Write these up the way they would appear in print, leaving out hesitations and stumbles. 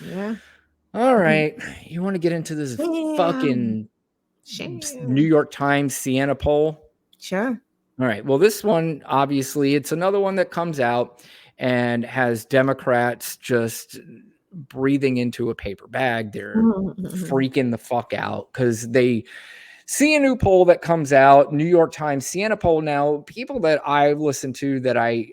Yeah. All right. You want to get into this Damn. fucking New Shame. York Times Sienna poll? Sure. All right. Well, this one, obviously, it's another one that comes out and has Democrats just breathing into a paper bag. They're freaking the fuck out because they see a new poll that comes out, New York Times Sienna poll. Now, people that I listen to that I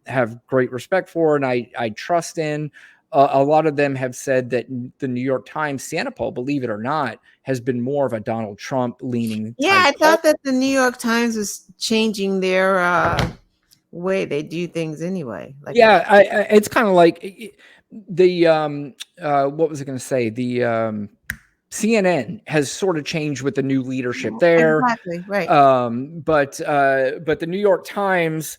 have great respect for and I trust in, a lot of them have said that the New York Times Sienna poll, believe it or not, has been more of a Donald Trump leaning Yeah, type I poll. thought that the New York Times was changing their way they do things anyway. Like a Yeah, it's kind of like the what was I going to say? The CNN has sort of changed with the new leadership there. exactly right. But the New York Times,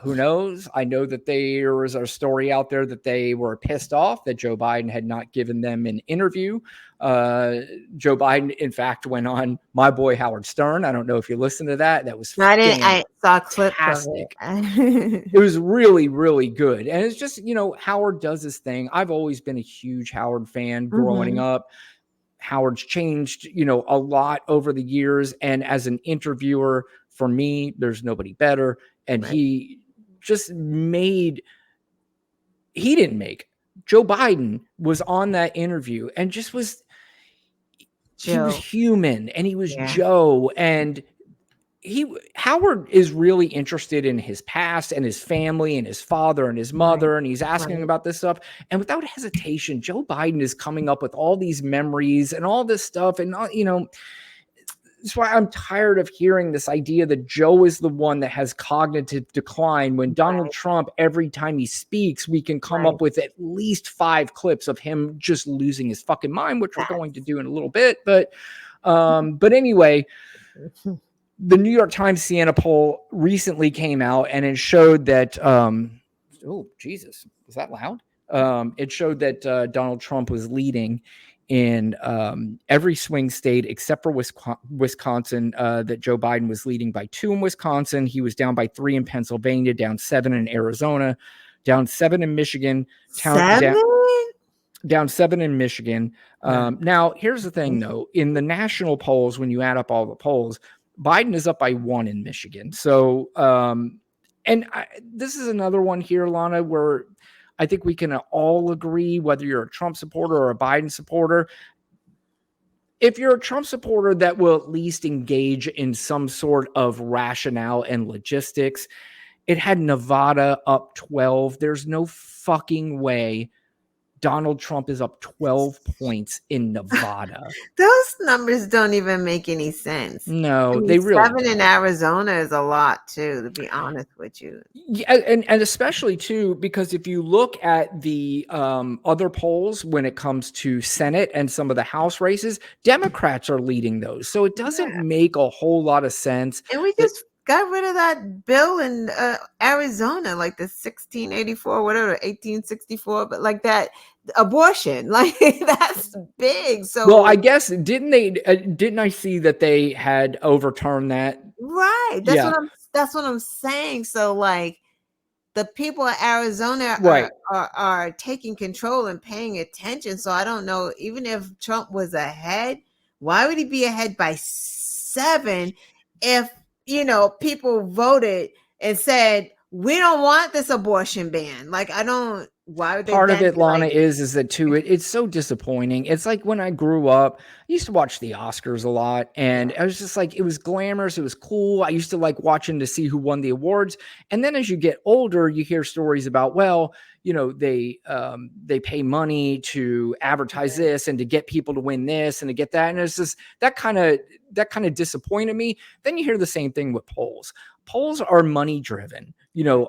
who knows? I know that there was a story out there that they were pissed off that Joe Biden had not given them an interview. Joe Biden, in fact, went on my boy Howard Stern. I don't know if you listened to that. That was No, I didn't. I saw clips of fantastic. It it. was really, really good. And it's just, Howard does his thing. I've always been a huge Howard fan growing hmm up. Howard's changed, a lot over the years. And as an interviewer, for me, there's nobody better. And Right. he didn't make. Joe Biden was on that interview and just he was Joe. human and he was Yeah. Joe. And Howard is really interested in his past and his family and his father and his Right. mother, and he's asking Right. about this stuff. And without hesitation, Joe Biden is coming up with all these memories and all this stuff. And that's why I'm tired of hearing this idea that Joe is the one that has cognitive decline when Donald Right. Trump, every time he speaks, we can come Right. up with at least 5 clips of him just losing his fucking mind, which we're going to That's do in a little bit. But anyway, the New York Times Sienna poll recently came out and it showed that, oh, Jesus, was that loud? It showed that Donald Trump was leading in every swing state except for Wisconsin, that Joe Biden was leading by 2 in Wisconsin. He was down by 3 in Pennsylvania, down 7 in Arizona, down 7 in Michigan, seven. down 7 in Michigan. Wow. Now, here's the thing, though. In the national polls, when you add up all the polls, Biden is up by 1 in Michigan. So, this is another one here, Lana, where I think we can all agree, whether you're a Trump supporter or a Biden supporter, if you're a Trump supporter that will at least engage in some sort of rationale and logistics, it had Nevada up 12. There's no fucking way Donald Trump is up 12 points in Nevada. Those numbers don't even make any sense. I No, mean, they really 7 in don't. Arizona is a lot too, to be honest with you. Yeah, and especially too, because if you look at the other polls when it comes to Senate and some of the House races, Democrats are leading those. So it doesn't Yeah. make a whole lot of sense And we that just got rid of that bill in Arizona, like the 1684, whatever, 1864, but like that abortion, like that's big. well, I So, guess didn't I see that they had overturned that? right, Yeah, that's what I'm saying. So, like, the people of Arizona right. are taking control and paying attention. So I don't know, even if Trump was ahead, why would he be ahead by 7 if people voted and said we don't want this abortion ban? Like I don't. Why would they Part of then it, be Lana, like, is that too. It's so disappointing. It's like when I grew up, I used to watch the Oscars a lot, and I was just like, it was glamorous, it was cool. I used to like watching to see who won the awards. And then as you get older, you hear stories about, well, they pay money to advertise this and to get people to win this and to get that, and it's just that kind of disappointed me. Then you hear the same thing with polls. Polls are money driven,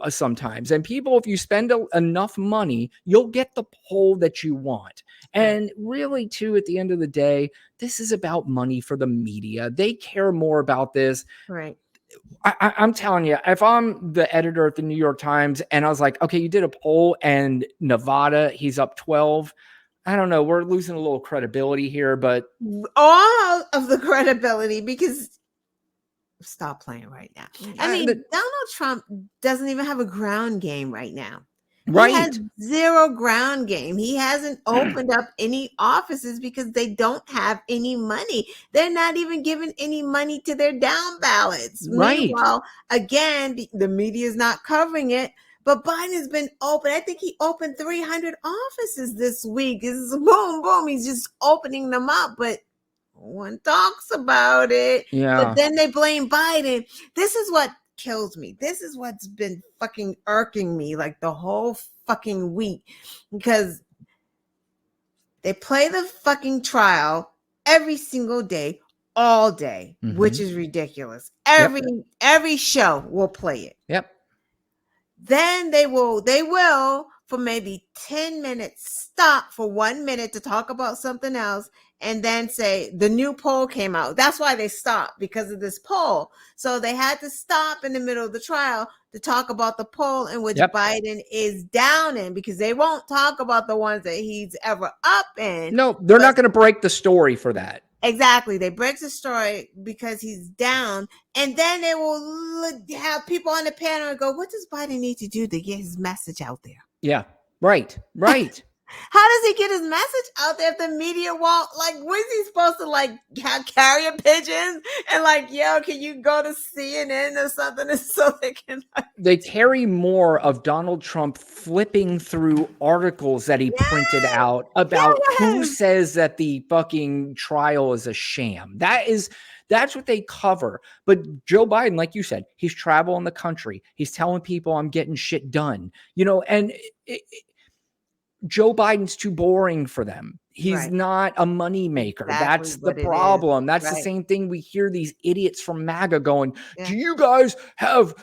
sometimes. And people, if you spend enough money, you'll get the poll that you want. right, And really, too, at the end of the day, this is about money for the media. They care more about this. right. I'm telling you, if I'm the editor at the New York Times and I was like, okay, you did a poll and Nevada, he's up 12. I don't know. We're losing a little credibility here, but All of the credibility because stop playing right now. I mean, the, Donald Trump doesn't even have a ground game right now. He has Right. zero ground game. He hasn't opened up any offices because they don't have any money. They're not even giving any money to their down ballots. Right. Meanwhile, again, the media is not covering it. But Biden has been open. I think he opened 300 offices this week. It's boom, boom. He's just opening them up, but no one talks about it. But Yeah. then they blame Biden. This is what kills me. This is what's been fucking irking me like the whole fucking week, because they play the fucking trial every single day, all day, which Mhm. is ridiculous. Yep. Every show will play it. Yep. Then they will for maybe 10 minutes stop for 1 minute to talk about something else, and then say the new poll came out. That's why they stopped, because of this poll. So they had to stop in the middle of the trial to talk about the poll in which Yep. Biden is down in, because they won't talk about the ones that he's ever up in. No, they're But not gonna break the story for that. exactly, they break the story because he's down, and then they will have people on the panel and go, "What does Biden need to do to get his message out there? Yeah. Right. Right. How does he get his message out there if the media won't? Like, what is he supposed to like have carrier pigeons and like, yo, can you go to CNN or something so they can like, They carry more of Donald Trump flipping through articles that he printed yes, out about who yes, says that the fucking trial is a sham. That's what they cover. But Joe Biden, like you said, he's traveling the country. He's telling people I'm getting shit done. And Joe Biden's too boring for them. He's right, not a money maker. exactly That's the what it is, problem. That's the right, same thing we hear these idiots from MAGA going, yeah, "Do you guys have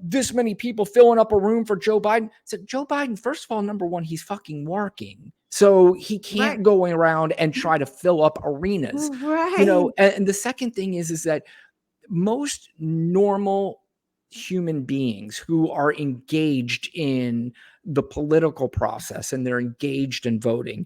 this many people filling up a room for Joe Biden?" So Joe Biden, first of all, number one, he's fucking working. So he right, can't go around and try to fill up arenas. right, And the second thing is that most normal human beings who are engaged in the political process and they're engaged in voting,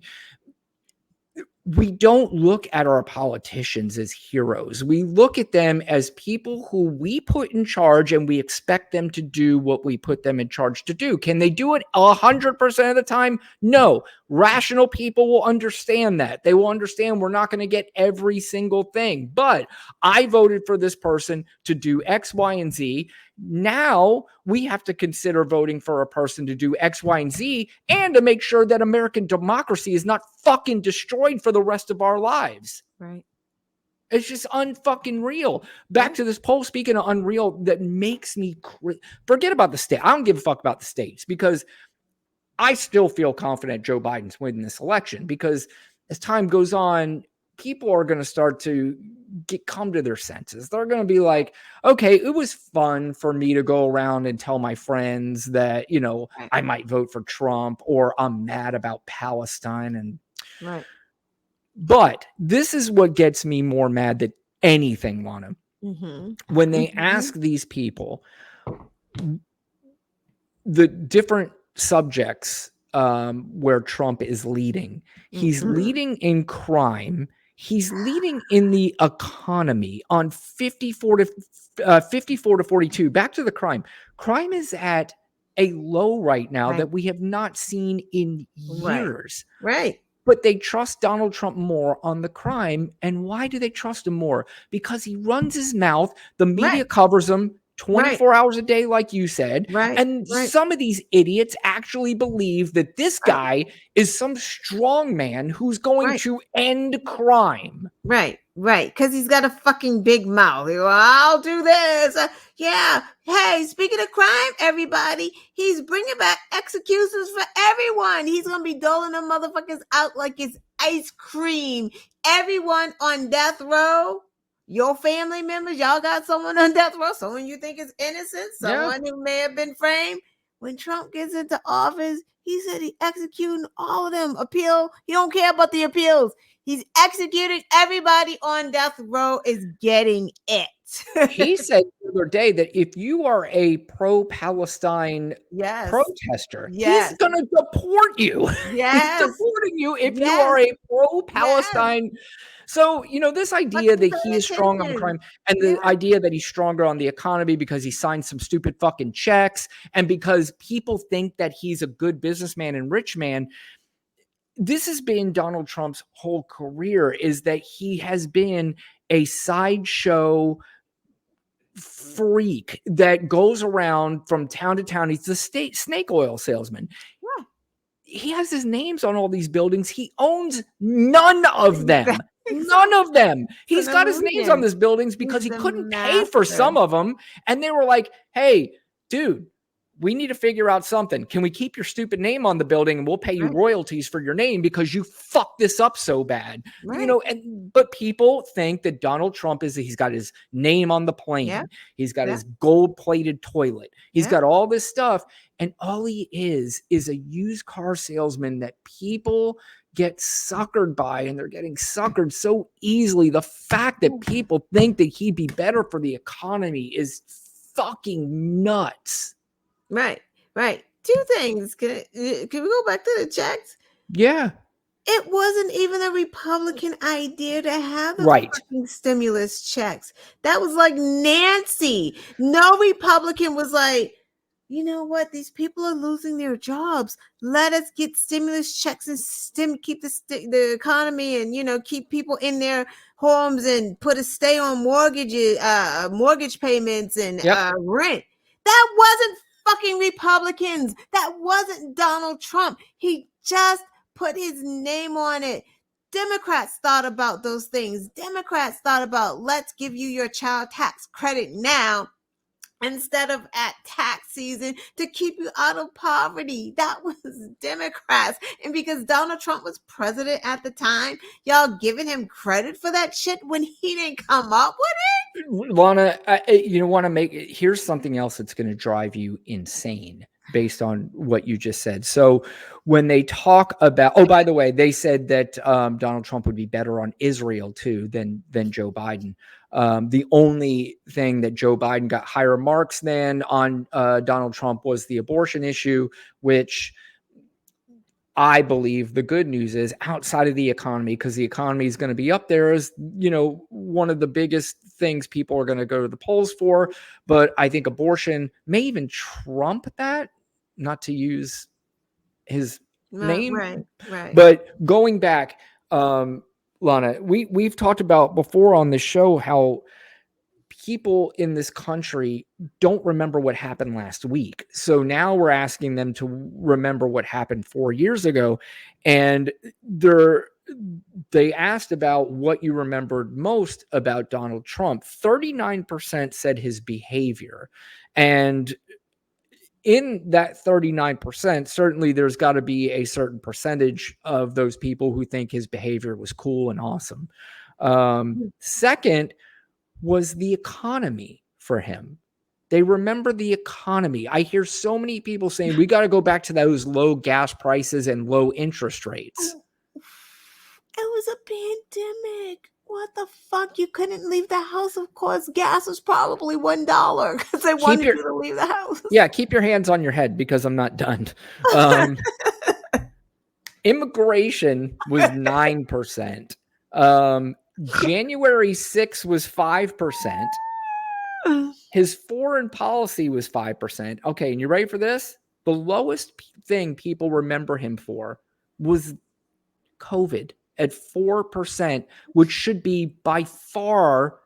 we don't look at our politicians as heroes. We look at them as people who we put in charge and we expect them to do what we put them in charge to do. Can they do it 100% of the time? No. Rational people will understand that. They will understand we're not going to get every single thing. But I voted for this person to do X, Y, and Z. Now we have to consider voting for a person to do X, Y, and Z, and to make sure that American democracy is not fucking destroyed for the rest of our lives. right, It's just unfucking real. Back right, to this poll, speaking of unreal, that makes me forget about the state. I don't give a fuck about the states because I still feel confident Joe Biden's winning this election, because as time goes on, people are going to start to come to their senses. They're going to be like, okay, it was fun for me to go around and tell my friends that, right, I might vote for Trump or I'm mad about Palestine. right. But this is what gets me more mad than anything, Lana. Mm-hmm. When they Mm-hmm. ask these people the different subjects where Trump is leading. He's Mm-hmm. leading in crime. He's leading in the economy on 54 to 42. Back to the crime. Crime is at a low right now Right, that we have not seen in right, years. right, But they trust Donald Trump more on the crime. And why do they trust him more? Because he runs his mouth. The right, media covers him right, 24 hours a day, like you said. right, And right, some of these idiots actually believe that this right, guy is some strong man who's going right. to end crime. Right, right. Because he's got a fucking big mouth. He go, I'll do this. Yeah. Hey, speaking of crime, everybody, he's bringing back executions for everyone. He's going to be doling them motherfuckers out like it's ice cream. Everyone on death row, your family members, y'all got someone on death row, someone you think is innocent, Yeah. someone who may have been framed. When Trump gets into office, he said he executing all of them. Appeal. He don't care about the appeals. He's executing everybody on death row is getting it. He said the other day that if you are a pro-Palestine Yes. protester, he's Yes. going to deport you. He's Yes. deporting you if you are Yes. a Yes. pro-Palestine. So, this But idea to that he pay is strong on attention. crime and Yeah, the idea that he's stronger on the economy because he signed some stupid fucking checks and because people think that he's a good businessman and rich man, this has been Donald Trump's whole career, is that he has been a sideshow freak that goes around from town to town. He's the state snake oil salesman. yeah, He has his names on all these buildings. He owns none of them. None exactly. of them. It's He's an got his names on illusion. these buildings because He's he the couldn't pay for master. some of them. And they were like, hey, dude, we need to figure out something. Can we keep your stupid name on the building and we'll pay you Right, royalties for your name because you fucked this up so bad? right. But people think that Donald Trump he's got his name on the Yeah, plane. He's got yeah, his gold-plated toilet. He's yeah. got all this stuff. And all he is a used car salesman that people get suckered by, and they're getting suckered so easily. The fact that people think that he'd be better for the economy is fucking nuts. Right, right. Two things. Can we go back to the checks? Yeah. It wasn't even a Republican idea to have the Right. fucking stimulus checks. That was like Nancy. No Republican was like, you know what? These people are losing their jobs. Let us get stimulus checks and keep the economy and keep people in their homes and put a stay on mortgage payments and Yep. rent. That wasn't fucking Republicans. That wasn't Donald Trump. He just put his name on it. Democrats thought about those things. Democrats thought about, let's give you your child tax credit now instead of at tax season to keep you out of poverty. That was Democrats. And because Donald Trump was president at the time, y'all giving him credit for that shit when he didn't come up with Lana, want to here's something else that's going to drive you insane based on what you just said. So when they talk about, oh, by the way, they said that Donald Trump would be better on Israel too than Joe Biden. The only thing that Joe Biden got higher marks than on Donald Trump was the abortion issue, which I believe the good news is outside of the economy, because the economy is going to be up there as, one of the biggest things people are going to go to the polls for. But I think abortion may even trump that, not to use his it. name. Right, right. But going back, Lana, we've talked about before on this show how people in this country don't remember what happened last week. So now we're asking them to remember what happened 4 years ago. And they asked about what you remembered most about Donald Trump. 39% said his behavior. And in that 39%, certainly there's got to be a certain percentage of those people who think his behavior was cool and awesome. Second, was the economy for him. They remember the economy. I hear so many people saying we got to go back to those low gas prices and low interest rates. It was a pandemic. What the fuck? You couldn't leave the house. Of course, gas was probably $1 because they wanted you to leave the house. Yeah, keep your hands on your head because I'm not done. Immigration was 9%. January 6th was 5%. His foreign policy was 5%. Okay, and you ready for this? The lowest thing people remember him for was COVID at 4%, which should be by far,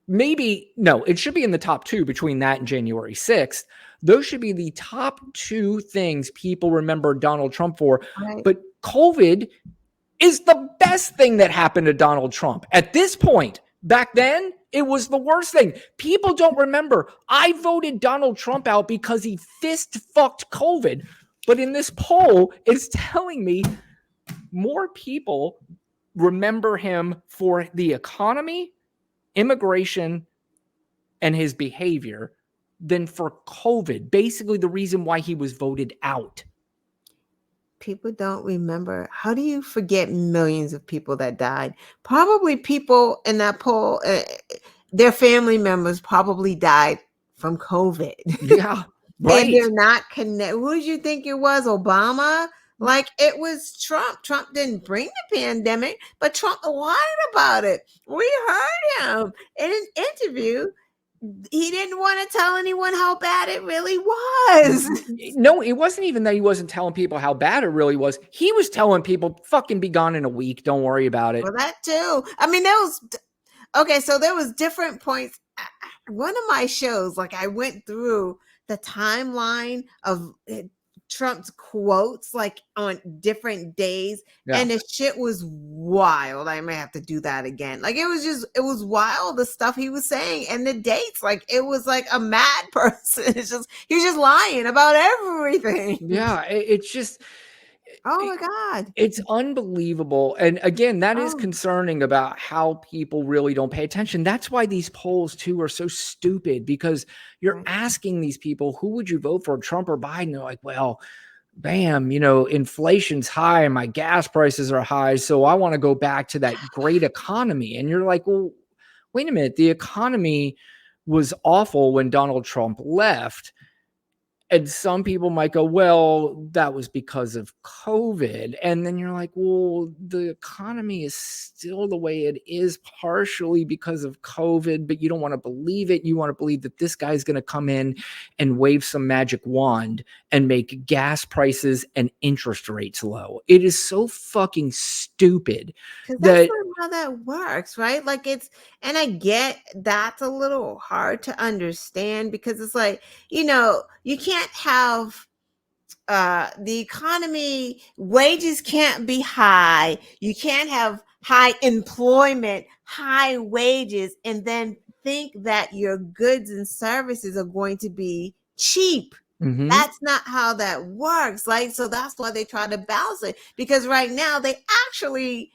it should be in the top two between that and January 6th. Those should be the top two things people remember Donald Trump for. Right. But COVID is the best thing that happened to Donald Trump. At this point, back then, it was the worst thing. People don't remember. I voted Donald Trump out because he fist fucked COVID. But in this poll, it's telling me more people remember him for the economy, immigration, and his behavior than for COVID. Basically, the reason why he was voted out. People don't remember. How do you forget millions of people that died? Probably people in that poll, their family members probably died from COVID. Yeah, right. And they're not connected. Who did you think it was? Obama? Like it was Trump. Trump didn't bring the pandemic, but Trump lied about it. We heard him in an interview. He didn't want to tell anyone how bad it really was. No, it wasn't even that he wasn't telling people how bad it really was. He was telling people, fucking be gone in a week. Don't worry about it. Well, that too. I mean, there was okay. So there was different points. One of my shows, like I went through the timeline of Trump's quotes, like on different days, Yeah. and the shit was wild. I may have to do that again. Like it was wild the stuff he was saying and the dates. Like it was like a mad person. It's just he was just lying about everything. Yeah. It's just, Oh my god. it's unbelievable. And again, that is Oh. concerning about how people really don't pay attention. That's why these polls too are so stupid, because you're Right. asking these people, who would you vote for, Trump or Biden? They're like, well, bam, inflation's high and my gas prices are high. So I want to go back to that great economy. And you're like, well, wait a minute. The economy was awful when Donald Trump left. And some people might go, well, that was because of COVID. And then you're like, well, the economy is still the way it is, partially because of COVID, but you don't want to believe it. You want to believe that this guy's going to come in and wave some magic wand and make gas prices and interest rates low. It is so fucking stupid Because that's that, not how that works, right? Like it's, and I get that's a little hard to understand because it's like, you can't have the economy, wages can't be high. You can't have high employment, high wages, and then think that your goods and services are going to be cheap. Mhm. That's not how that works. Like, so that's why they try to balance it because right now they actually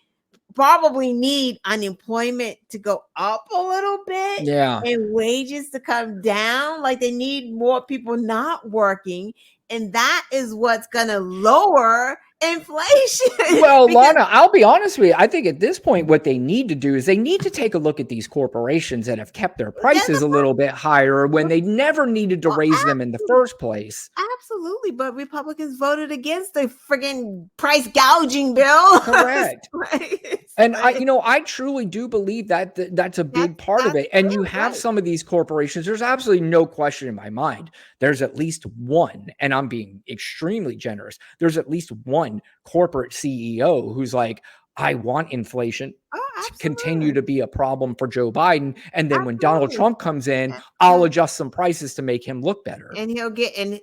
probably need unemployment to go up a little bit Yeah. and wages to come down. Like they need more people not working. And that is what's going to lower inflation Well, because Lana, I'll be honest with you. I think at this point, what they need to do is they need to take a look at these corporations that have kept their there's prices a a little bit higher when they never needed to oh, raise them in the first place. absolutely, but Republicans voted against the friggin' price gouging bill. Correct. It's And like, I truly do believe that that's a big part of that's it. And you true, have right? some of these corporations, there's absolutely no question in my mind. There's at least one, and I'm being extremely generous. There's at least one corporate CEO who's like, I want inflation Oh, to continue absolutely, to be a problem for Joe Biden. And then when Donald absolutely. Trump comes in, And, I'll adjust some prices to make him look better. and he'll get and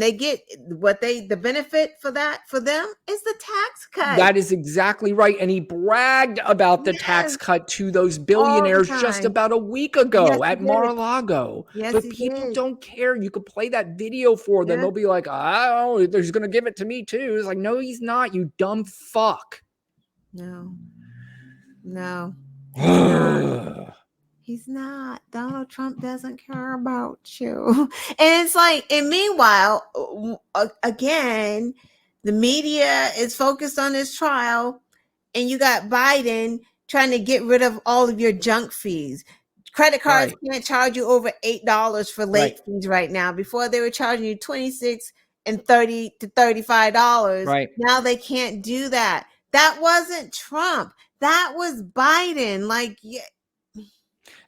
they get what they the benefit for that for them is the tax cut. That is exactly right. And he bragged about the tax Yes, cut to those all the billionaires just time. about a week Yes, ago he at did. Mar-a-Lago. Yes, But he people did. don't care. You could play that video for them. Yeah. They'll be like, oh, he's going to give it to me too. It's like, no, he's not, you dumb fuck. No, no, he's not. Yeah, He's not. Donald Trump doesn't care about you. And it's like, and meanwhile, again, the media is focused on this trial, and you got Biden trying to get rid of all of your junk fees. Credit cards right, can't charge you over $8 for right, late fees right now. Before they were charging you 26 and 30 to $35. right. Now they can't do that. That wasn't Trump. That was Biden. Like, yeah,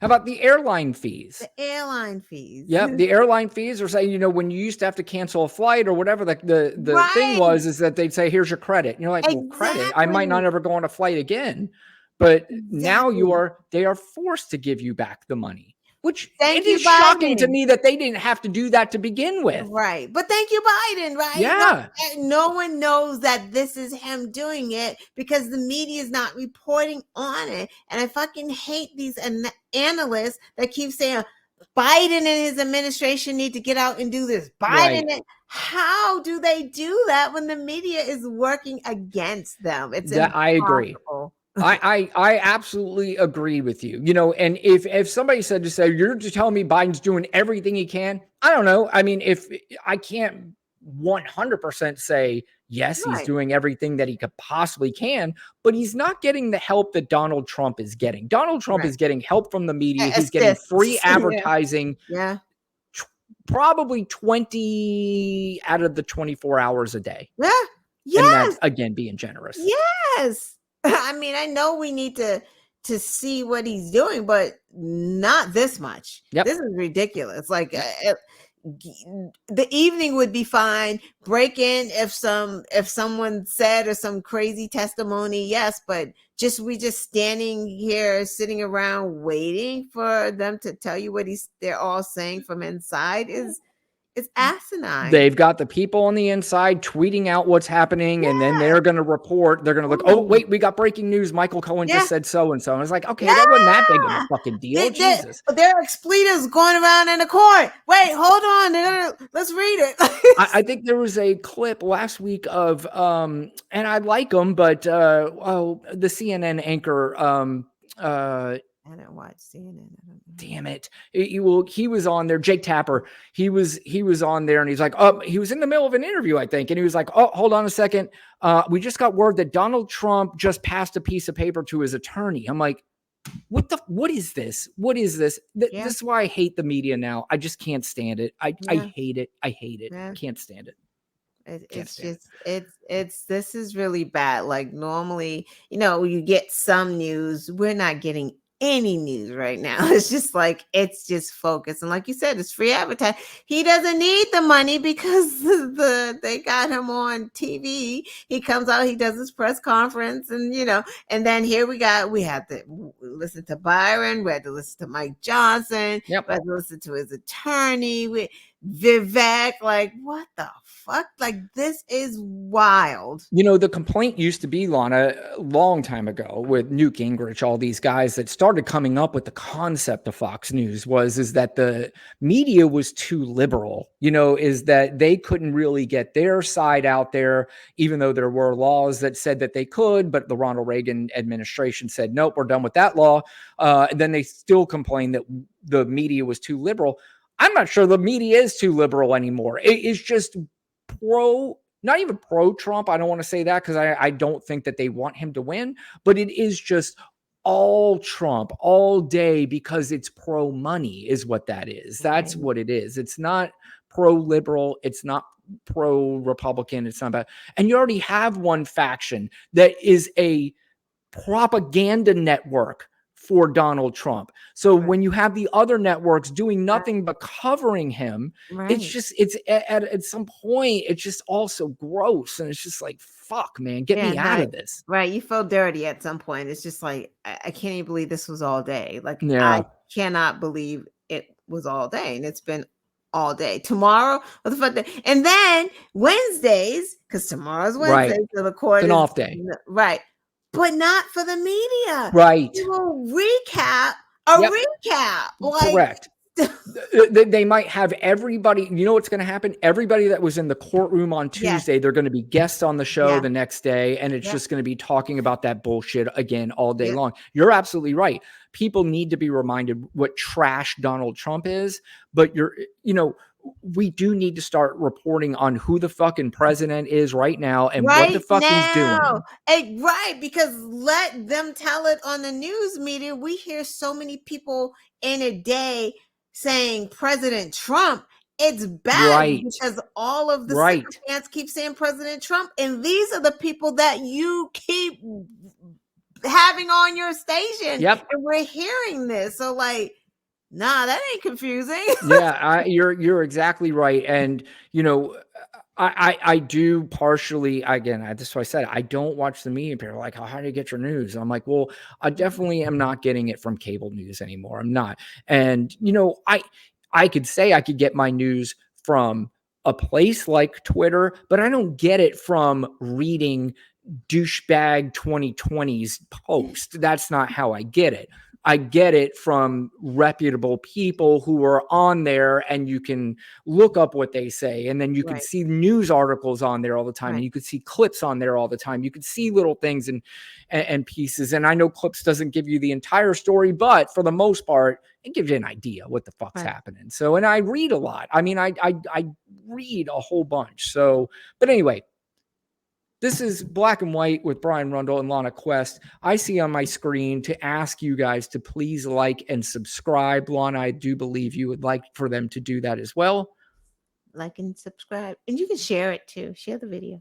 How about the airline fees? the airline fees. Yep, the airline fees are saying, when you used to have to cancel a flight or whatever, the thing Right. was is that they'd say, "Here's your credit." And you're like, "Well, credit? I might not Exactly. ever go on a flight again." But now Exactly. they are forced to give you back the money, which it Thank you, is shocking to Biden. me that they didn't have to do that to begin with. Right. But thank you, Biden, right? No, Yeah, no one knows that this is him doing it because the media is not reporting on it. And I fucking hate these analysts that keep saying Biden and his administration need to get out and do this. right. How do they do that when the media is working against them? It's That I agree. impossible. I absolutely agree with you. And if somebody said to say, you're just telling me Biden's doing everything he can, I don't know. I mean, if I can't 100% say yes, he's Right. doing everything that he could possibly can, but he's not getting the help that Donald Trump is getting. Donald Trump Right. is getting help from the media. He's getting Assist. free Yeah. advertising Yeah. probably 20 out of the 24 hours a day. Yeah. And that's, Yes. again, being generous. Yes. I mean, I know we need to see what he's doing, but not this much. Yep. This is ridiculous. Like Yep. the evening would be fine. Break in if someone said or some crazy testimony, yes, but we just standing here sitting around waiting for them to tell you what they're all saying from inside is asinine. They've got the people on the inside tweeting out what's happening, and then Yeah. they're going to report. They're going to look, oh, Ooh. wait, we got breaking news. Michael Cohen Yeah. just said so and so. And it's like, okay, that wasn't that big of a Yeah. fucking deal. Jesus. There are expletives going around in the court. Wait, hold on. Let's read it. I think there was a clip last week of, and I like him, but the CNN anchor, I didn't watch CNN. damn it. He was on there. Jake Tapper. He was on there, and he's like, oh, he was in the middle of an interview, I think. And he was like, oh, hold on a second. We just got word that Donald Trump just passed a piece of paper to his attorney. I'm like, what is this? What is this? Yeah. This is why I hate the media now. I just can't stand it. I hate it. I hate it. Yeah. Can't stand it. This is really bad. Like normally, you get some news. We're not getting any news right now. It's just like it's just focused, and like you said, it's free advertising. He doesn't need the money because they got him on TV. He comes out, he does his press conference, and and then here we had to listen to Byron. We had to listen to Mike Johnson. Yep. We had to listen to his attorney. Vivek, like what the fuck? Like this is wild. The complaint used to be, Lana, a long time ago with Newt Gingrich, all these guys that started coming up with the concept of Fox News is that the media was too liberal, is that they couldn't really get their side out there, even though there were laws that said that they could, but the Ronald Reagan administration said, nope, we're done with that law. And then they still complained that the media was too liberal. I'm not sure the media is too liberal anymore. It is just not even pro-Trump. I don't want to say that because I don't think that they want him to win, but it is just all Trump all day because it's pro-money is what that is. That's Right. what it is. It's not pro-liberal. It's not pro-Republican. It's not about, and you already have one faction that is a propaganda network for Donald Trump. So when you have the other networks doing nothing but covering him, it's at some point, it's just also gross. And it's just like, fuck, man, get me out of this. Right. You feel dirty at some point. It's just like, I can't even believe this was all day. Like, yeah. I cannot believe it was all day. And it's been all day. Tomorrow, what the fuck? And then Wednesdays, because tomorrow's Wednesday, right. so the court is an off day. Right. But not for the media. Right. You will recap recap. Like, correct. They might have everybody, what's going to happen? Everybody that was in the courtroom on Tuesday, they're going to be guests on the show the next day. And it's just going to be talking about that bullshit again all day long. You're absolutely right. People need to be reminded what trash Donald Trump is, but we do need to start reporting on who the fucking president is right now and what the fuck he's doing. Right, because let them tell it on the news media. We hear so many people in a day saying President Trump. It's bad because all of the sycophants keep saying President Trump, and these are the people that you keep having on your station. Yep. And we're hearing this. So like, nah, that ain't confusing. Yeah, you're exactly right. And I do partially, again, that's why I said I don't watch the media. People are like, how do you get your news? I'm like, well, I definitely am not getting it from cable news anymore. I'm not. And I could say I could get my news from a place like Twitter, but I don't get it from reading douchebag 2020's post. That's not how I get it. I get it from reputable people who are on there, and you can look up what they say. And then you can see news articles on there all the time. And you could see clips on there all the time. You could see little things and pieces. And I know clips doesn't give you the entire story, but for the most part, it gives you an idea what the fuck's happening. So, and I read a lot. I mean, I read a whole bunch. So, but anyway, this is Black and White with Brian Rundle and Lana Quest. I see on my screen to ask you guys to please like and subscribe. Lana, I do believe you would like for them to do that as well. Like and subscribe. And you can share it too. Share the video.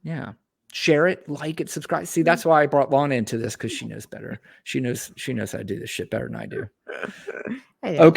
Yeah. Share it, like it, subscribe. See, that's why I brought Lana into this, because she knows better. She knows how to do this shit better than I do. I know. Okay.